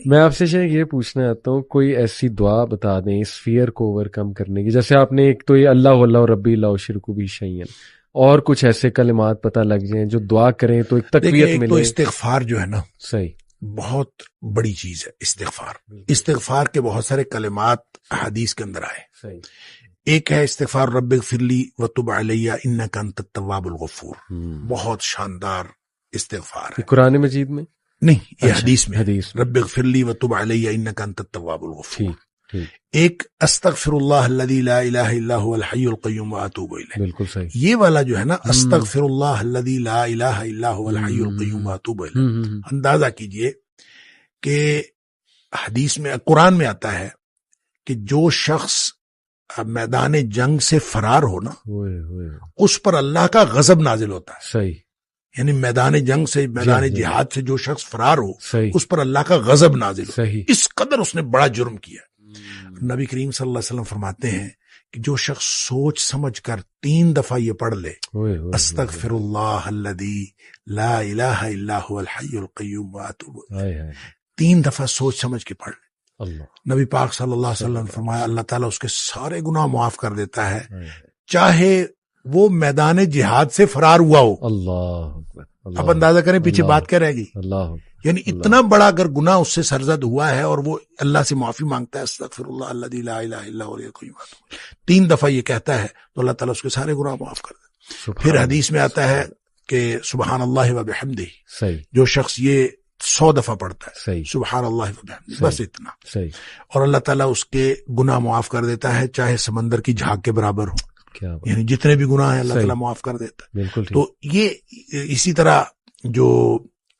میں آپ سے شیخ یہ پوچھنا چاہتا ہوں، کوئی ایسی دعا بتا دیں اس فیئر کو اوور کم کرنے کی، جیسے آپ نے ایک تو یہ اللہ اللہ ربی لا شرک بھی شیئن، اور کچھ ایسے کلمات پتہ لگ جائیں جو دعا کریں تو ایک تقویت ملے؟ ایک تو استغفار جو ہے نا، صحیح، بہت بڑی چیز ہے استغفار کے بہت سارے کلمات حدیث کے اندر آئے. صحیح. ایک ہے استغفار رب اغفر لی وتب علی انک انت التواب الغفور، بہت شاندار استغفار ہے. قرآن مجید میں نہیں، یہ حدیث میں حدیث رب اغفر لی وتب علی انک انت التواب الغفور. ٹھیک. ایک استغفر اللہ الذی لا الہ الا هو الحی القیوم واتوب الیہ. بالکل صحیح. یہ والا جو ہے نا، استغفر اللہ الذی لا الہ الا هو الحی القیوم واتوب الیہ، اندازہ کیجئے کہ حدیث میں، قرآن میں آتا ہے کہ جو شخص میدان جنگ سے فرار ہو نا، اس پر اللہ کا غضب نازل ہوتا ہے. صحیح. یعنی میدان جنگ سے، میدان جہاد سے جو شخص فرار ہو، صحیح. اس پر اللہ کا غضب نازل ہو. صحیح. اس قدر اس نے بڑا جرم کیا. نبی کریم صلی اللہ علیہ وسلم فرماتے ہیں کہ جو شخص سوچ سمجھ کر 3 دفعہ یہ پڑھ لے، استغفر اللہ الذی لا الہ الا هو الحی القیوم واتوب الیہ، 3 دفعہ سوچ سمجھ کے پڑھ لے، نبی پاک صلی اللہ علیہ وسلم نے فرمایا اللہ تعالیٰ اس کے سارے گناہ معاف کر دیتا ہے، چاہے وہ میدان جہاد سے فرار ہوا ہو. اللہ. اب اندازہ کریں پیچھے بات کیا رہ گئی. اللہ. یعنی اتنا بڑا اگر گناہ اس سے سرزد ہوا ہے اور وہ اللہ سے معافی مانگتا ہے، استغفر اللہ الذی لا الہ الا هو الحی القیوم، 3 دفعہ یہ کہتا ہے تو اللہ تعالیٰ اس کے سارے گناہ معاف کر دیتا. پھر حدیث میں آتا ہے کہ سبحان اللہ و بحمدہ، جو شخص یہ 100 دفعہ پڑھتا ہے، سبحان اللہ و بحمدہ، بس اتنا، اور اللہ تعالیٰ اس کے گناہ معاف کر دیتا ہے، چاہے سمندر کی جھاگ کے برابر ہو. یعنی جتنے بھی گناہ ہیں اللہ تعالیٰ معاف کر دیتا ہے. بالکل. تو یہ اسی طرح جو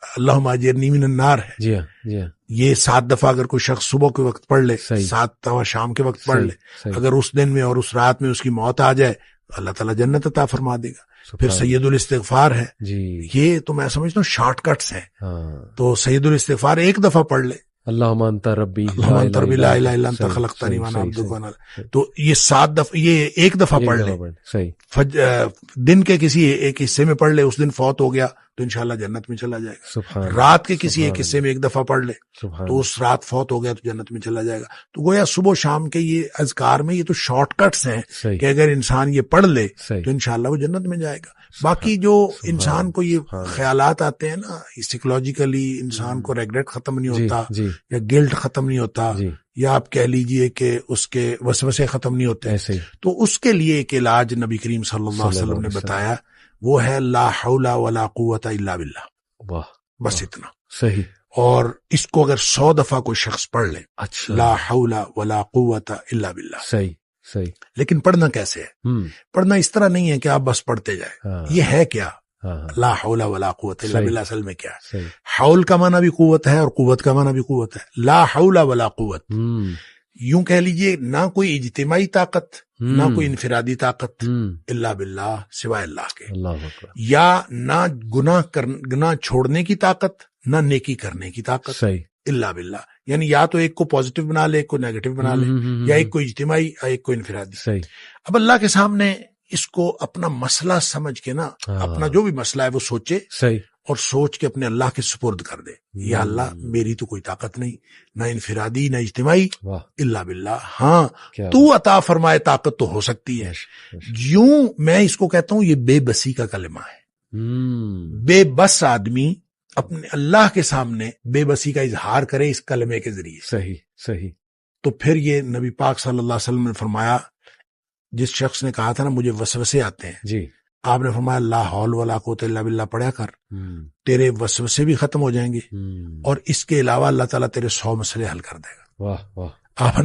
اللہم اجرنی من النار ہے، جی ہاں، یہ 7 دفعہ اگر کوئی شخص صبح کے وقت پڑھ لے، 7 دفعہ شام کے وقت پڑھ لے، اگر اس دن میں اور اس رات میں اس کی موت آ جائے اللہ تعالیٰ جنت عطا فرما دے گا. پھر سید الاستغفار ہے، یہ تو میں سمجھتا ہوں شارٹ کٹس ہیں. تو سید الاستغفار 1 دفعہ پڑھ لے، اللہم انت ربی لا الہ الا انت خلقتنی وانا عبدک وانا، تو یہ 7 دفعہ، یہ 1 دفعہ پڑھ لے. دن کے کسی ایک حصے میں پڑھ لے، اس دن فوت ہو گیا تو انشاءاللہ جنت میں چلا جائے گا. رات کے کسی ایک حصے میں 1 دفعہ پڑھ لے تو اس رات فوت ہو گیا تو جنت میں چلا جائے گا. تو گویا صبح شام کے یہ اذکار میں یہ تو شارٹ کٹس ہیں کہ اگر انسان یہ پڑھ لے تو انشاءاللہ وہ جنت میں جائے گا. باقی جو انسان کو یہ خیالات آتے ہیں نا، سائیکولوجیکلی انسان کو ریگریٹ ختم نہیں ہوتا، یا گلٹ ختم نہیں ہوتا، یا آپ کہہ لیجئے کہ اس کے وسوسے ختم نہیں ہوتے، تو اس کے لیے ایک علاج نبی کریم صلی اللہ علیہ وسلم نے بتایا، وہ ہے لا حول ولا قوت الا باللہ. بس اتنا. صحیح. اور اس کو اگر 100 دفعہ کوئی شخص پڑھ لے، لا حول ولا قوت الا باللہ. صحیح. لیکن پڑھنا کیسے ہے؟ پڑھنا اس طرح نہیں ہے کہ آپ بس پڑھتے جائیں. یہ ہے کیا؟ لا حول ولا قوت الا باللہ اصل میں کیا ہے؟ حول کا معنی بھی قوت ہے اور قوت کا معنی بھی قوت ہے. لا حول ولا قوت، یوں کہہ لیجئے نہ کوئی اجتماعی طاقت، نہ کوئی انفرادی طاقت، الا باللہ، سوائے اللہ کے. یا نہ گناہ چھوڑنے کی طاقت، نہ نیکی کرنے کی طاقت، الا باللہ. یعنی یا تو ایک کو پازیٹیو بنا لے، ایک کو نیگیٹو بنا لے، یا ایک کو اجتماعی یا ایک کو انفرادی. اب اللہ کے سامنے اس کو اپنا مسئلہ سمجھ کے نا، اپنا جو بھی مسئلہ ہے وہ سوچے، اور سوچ کے اپنے اللہ کے سپرد کر دے. یا اللہ میری تو کوئی طاقت نہیں، نہ انفرادی نہ اجتماعی، الا باللہ. ہاں تو عطا فرمائے طاقت تو ہو سکتی ہے. یوں میں اس کو کہتا ہوں یہ بے بسی کا کلمہ ہے. بے بس آدمی اپنے اللہ کے سامنے بے بسی کا اظہار کرے اس کلمے کے ذریعے. صحیح. تو پھر یہ نبی پاک صلی اللہ علیہ وسلم نے فرمایا، جس شخص نے کہا تھا نا مجھے وسوسے آتے ہیں، آپ نے فرمایا لا حول ولا قوت الا باللہ پڑھا کر، تیرے وسوسے بھی ختم ہو جائیں گے، اور اس کے علاوہ اللہ تعالیٰ تیرے 100 مسئلے حل کر دے گا. آپ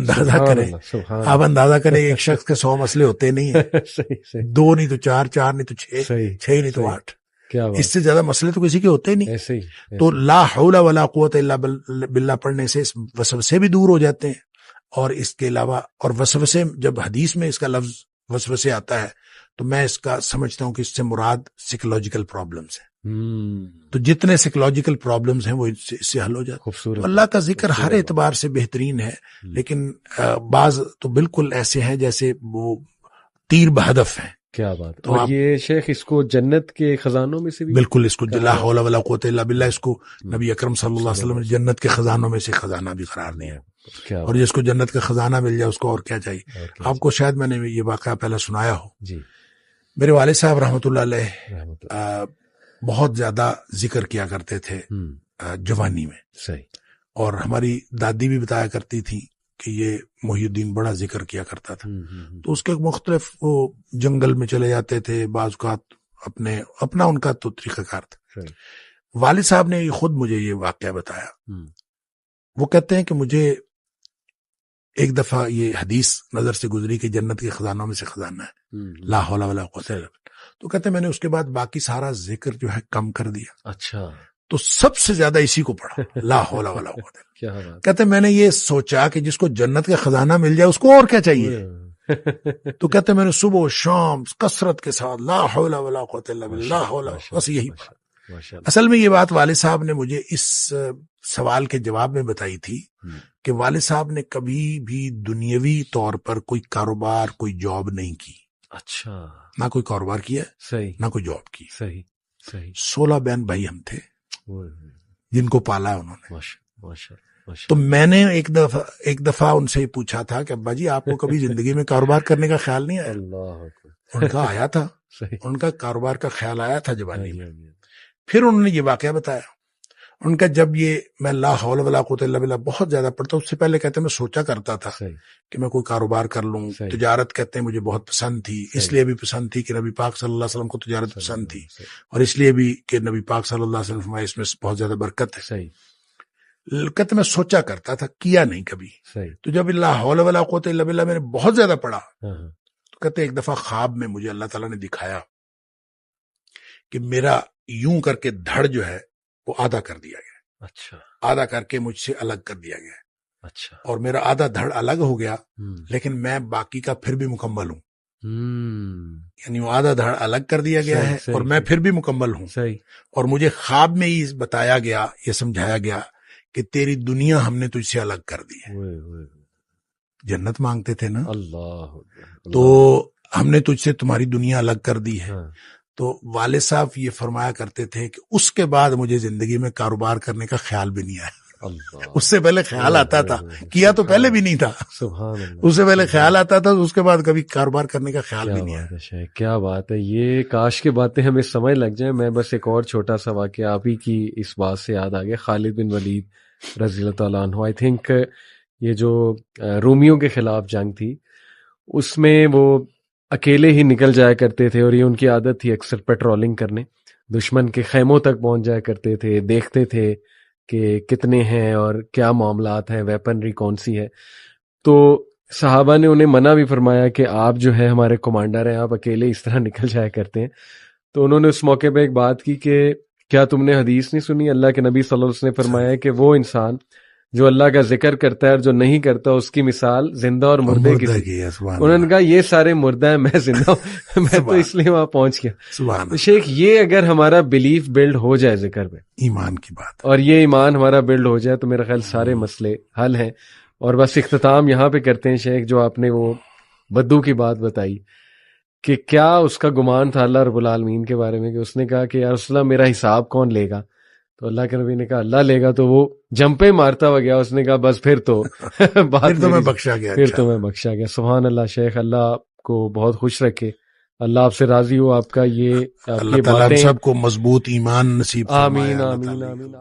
اندازہ کریں ایک شخص کے 100 مسئلے ہوتے نہیں ہیں. 2 نہیں تو 4، 4 نہیں تو 6، 6 نہیں تو 8. اس سے زیادہ مسئلے تو کسی کے ہوتے ہی نہیں. تو لا حول ولا قوت الا باللہ پڑھنے سے وسوسے بھی دور ہو جاتے ہیں. اور اس کے علاوہ، اور وسوسے جب حدیث میں اس کا لفظ وسوسے آتا ہے تو میں اس کا سمجھتا ہوں کہ اس سے مراد سائیکولوجیکل پرابلمز ہیں. تو جتنے سائیکولوجیکل پرابلمز ہیں وہ اس سے حل ہو جاتے ہیں. اللہ کا ذکر ہر اعتبار سے بہترین ہے، لیکن بعض تو بالکل ایسے ہیں جیسے وہ تیر بہدف ہیں کیا بات. تو اور یہ شیخ اس کو جنت کے خزانوں میں سے بھی بالکل، اس کو لا حول ولا قوت الا باللہ، اس کو نبی اکرم صلی اللہ علیہ وسلم نے جنت کے خزانوں میں سے خزانہ بھی قرار دیا. اور جس کو جنت کا خزانہ مل جائے اس کو اور کیا چاہیے. آپ کو شاید میں نے یہ واقعہ پہلے سنایا ہو. جی. میرے والد صاحب رحمۃ اللہ علیہ بہت زیادہ ذکر کیا کرتے تھے جوانی میں. صحیح. اور ہماری دادی بھی بتایا کرتی تھی کہ یہ محی الدین بڑا ذکر کیا کرتا تھا. تو اس کے مختلف وہ جنگل میں چلے جاتے تھے، بعض اوقات اپنا ان کا تو طریقہ کار تھا. والد صاحب نے خود مجھے یہ واقعہ بتایا. وہ کہتے ہیں کہ مجھے ایک دفعہ یہ حدیث نظر سے گزری کہ جنت کے خزانوں میں سے خزانہ ہے لا حول ولا قوت الا باللہ. تو کہتے ہیں میں نے اس کے بعد باقی سارا ذکر جو ہے کم کر دیا. اچھا. تو سب سے زیادہ اسی کو پڑھا لا حول ولا قوت. کہتے ہیں میں نے یہ سوچا کہ جس کو جنت کا خزانہ مل جائے اس کو اور کیا چاہیے. تو کہتے ہیں میں نے صبح و شام کثرت کے ساتھ لا حول ولا قوت الا باللہ بس یہی پڑھا. اصل میں یہ بات والد صاحب نے مجھے اس سوال کے جواب میں بتائی تھی کہ والد صاحب نے کبھی بھی دنیاوی طور پر کوئی کاروبار، کوئی جاب نہیں کی. اچھا. نہ کوئی کاروبار کیا، صحیح، نہ کوئی جاب کی. صحیح صحیح. 16 بہن بھائی ہم تھے جن کو پالا ہے انہوں نے. تو میں نے ایک دفعہ ان سے پوچھا تھا کہ ابا جی آپ کو کبھی زندگی میں کاروبار کرنے کا خیال نہیں آیا؟ ان کا آیا تھا، ان کا کاروبار کا خیال آیا تھا جوانی میں. پھر انہوں نے یہ واقعہ بتایا. ان کا جب یہ میں لا حول ولا قوت الا باللہ بہت زیادہ پڑھتا، اس سے پہلے کہتے ہیں میں سوچا کرتا تھا کہ میں کوئی کاروبار کر لوں. تجارت کہتے ہیں مجھے بہت پسند تھی، اس لیے بھی پسند تھی کہ نبی پاک صلی اللہ علیہ وسلم کو تجارت پسند تھی، اور اس لیے بھی کہ نبی پاک صلی اللہ علیہ وسلم فرمایا اس میں بہت زیادہ برکت ہے. کہتے میں سوچا کرتا تھا، کیا نہیں کبھی. تو جب لا حول ولا قوت الا باللہ میں نے بہت زیادہ پڑھا تو کہتے ایک دفعہ خواب میں مجھے اللہ تعالیٰ نے دکھایا کہ میرا یوں کر کے دھڑ جو ہے وہ آدھا کر دیا گیا. اچھا. آدھا کر کے مجھ سے الگ کر دیا گیا. اچھا. اور میرا آدھا دھڑ الگ ہو گیا لیکن میں باقی کا پھر بھی مکمل ہوں. یعنی وہ آدھا دھڑ الگ کر دیا گیا ہے اور میں پھر بھی مکمل ہوں. اور مجھے خواب میں ہی بتایا گیا، یہ سمجھایا گیا کہ تیری دنیا ہم نے تجھ سے الگ کر دی ہے. جنت مانگتے تھے نا اللہ، تو ہم نے تجھ سے تمہاری دنیا الگ کر دی ہے. تو والد صاحب یہ فرمایا کرتے تھے کہ اس کے بعد مجھے زندگی میں کاروبار کرنے کا خیال بھی نہیں آیا. اس سے پہلے خیال آتا تھا، کیا تو پہلے بھی نہیں تھا، اس سے پہلے خیال آتا تھا، اس کے بعد کبھی کاروبار کرنے کا خیال بھی نہیں آیا. کیا بات ہے. یہ کاش کی باتیں ہمیں سمجھ لگ جائیں. میں بس ایک اور چھوٹا سا واقعہ آپ ہی کی اس بات سے یاد آ گیا. خالد بن ولید رضی اللہ تعالیٰ عنہ، آئی تھنک یہ جو رومیوں کے خلاف جنگ تھی اس میں وہ اکیلے ہی نکل جایا کرتے تھے، اور یہ ان کی عادت تھی اکثر پیٹرولنگ کرنے. دشمن کے خیموں تک پہنچ جایا کرتے تھے، دیکھتے تھے کہ کتنے ہیں اور کیا معاملات ہیں، ویپنری کون سی ہے. تو صحابہ نے انہیں منع بھی فرمایا کہ آپ جو ہے ہمارے کمانڈر ہیں، آپ اکیلے اس طرح نکل جایا کرتے ہیں. تو انہوں نے اس موقع پہ ایک بات کی کہ کیا تم نے حدیث نہیں سنی؟ اللہ کے نبی صلی اللہ علیہ وسلم نے فرمایا کہ وہ انسان جو اللہ کا ذکر کرتا ہے اور جو نہیں کرتا اس کی مثال زندہ اور مردے کی. انہوں نے کہا یہ سارے مردہ ہیں، میں زندہ ہوں. میں تو اس لیے وہاں پہنچ گیا. تو شیخ یہ اگر ہمارا بلیف بلڈ ہو جائے ذکر پہ، ایمان کی بات، اور یہ ایمان ہمارا بلڈ ہو جائے تو میرا خیال سارے مسئلے حل ہیں. اور بس اختتام یہاں پہ کرتے ہیں شیخ، جو آپ نے وہ بدو کی بات بتائی کہ کیا اس کا گمان تھا اللہ رب العالمین کے بارے میں کہ اس نے کہا کہ یا رسول اللہ میرا حساب کون لے گا؟ تو اللہ کے نبی نے کہا اللہ لے گا. تو وہ جمپے مارتا ہوا گیا. اس نے کہا بس پھر تو پھر تو میں بخشا گیا، پھر تو میں بخشا گیا. سبحان اللہ. شیخ اللہ آپ کو بہت خوش رکھے، اللہ آپ سے راضی ہو. آپ کا یہ اللہ تعالیٰ سب کو مضبوط ایمان نصیب فرمائے. آمین آمین آمین.